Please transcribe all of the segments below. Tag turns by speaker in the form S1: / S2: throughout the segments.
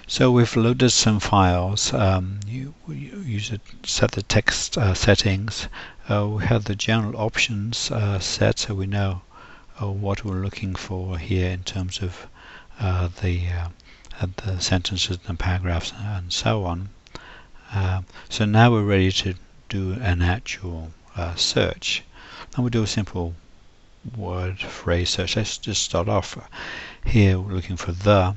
S1: So we've loaded some files. You use it, set the text settings. We have the general options set, so we know what we're looking for here in terms of the sentences and paragraphs and so on. So now we're ready to do an actual search, and we'll do a simple word phrase search. Let's just start off here. We're looking for the.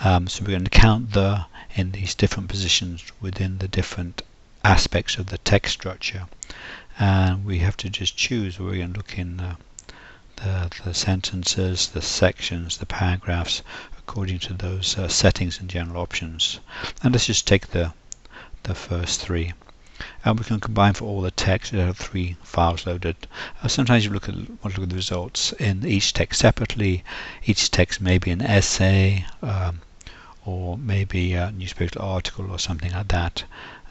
S1: So we're going to count the in these different positions within the different aspects of the text structure, and we have to just choose. We're going to look in the sentences, the sections, the paragraphs according to those settings and general options. And let's just take the first three. And we can combine for all the text. We have 3 files loaded. Sometimes you want to look at the results in each text separately. Each text may be an essay, or maybe a newspaper article or something like that.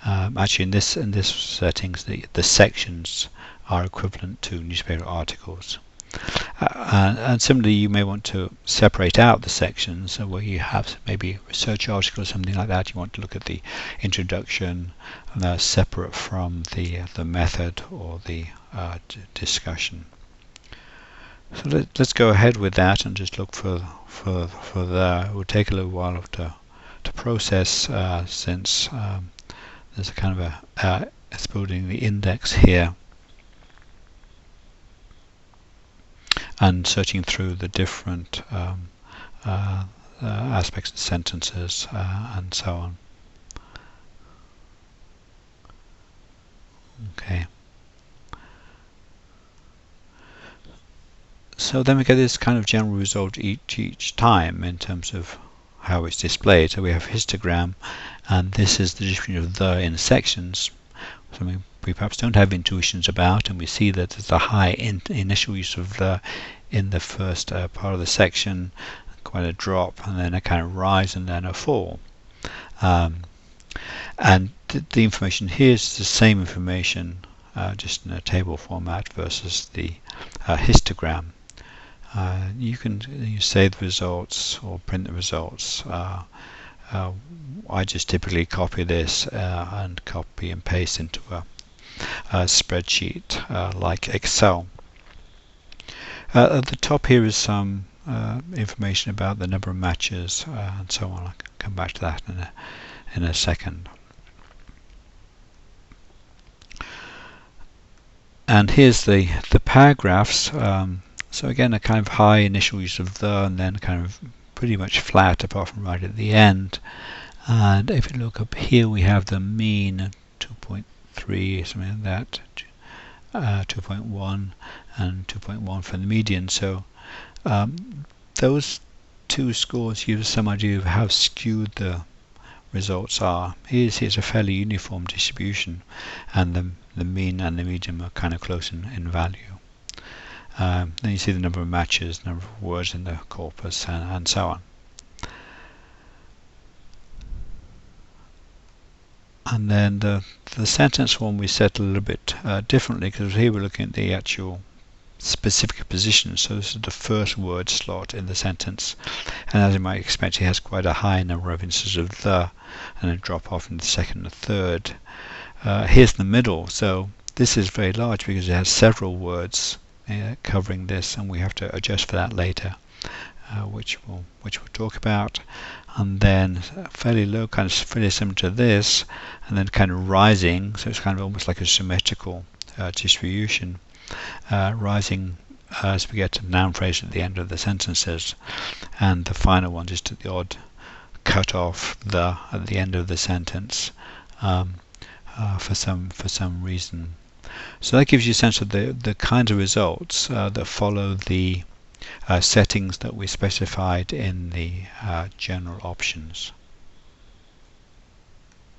S1: Actually, in this settings, the sections are equivalent to newspaper articles. And similarly, you may want to separate out the sections where you have maybe a research article or something like that. You want to look at the introduction separate from the method or the discussion. So let's go ahead with that and just look for that. It will take a little while to process since there's a kind of it's building the index here and searching through the different aspects of sentences and so on. Okay. So then we get this kind of general result each time in terms of how it's displayed. So we have histogram, and this is the distribution of the in sections. Something we perhaps don't have intuitions about, and we see that there's a high initial use of the in the first part of the section, quite a drop, and then a kind of rise, and then a fall. And the information here is the same information, just in a table format versus the histogram. You can save the results or print the results. I just typically copy this and copy and paste into a spreadsheet like Excel. At the top here is some information about the number of matches and so on. I'll come back to that in a second. And here's the paragraphs. So again, a kind of high initial use of the, and then kind of pretty much flat apart from right at the end. And if you look up here, we have the mean 2.3, something like that, 2.1 and 2.1 for the median. So those two scores give us some idea of how skewed the results are. Here's a fairly uniform distribution, and the mean and the median are kind of close in value. Then you see the number of matches, number of words in the corpus, and so on. And then the sentence one we set a little bit differently, because here we're looking at the actual specific position. So this is the first word slot in the sentence, and as you might expect, it has quite a high number of instances of the, and a drop off in the second and third. Here's the middle, so this is very large because it has several words covering this, and we have to adjust for that later, which we'll talk about. And then fairly low, kind of fairly similar to this, and then kind of rising, so it's kind of almost like a symmetrical distribution, rising as we get to the noun phrase at the end of the sentences, and the final one just at the odd cut off the at the end of the sentence for some reason. So that gives you a sense of the kinds of results that follow the settings that we specified in the general options.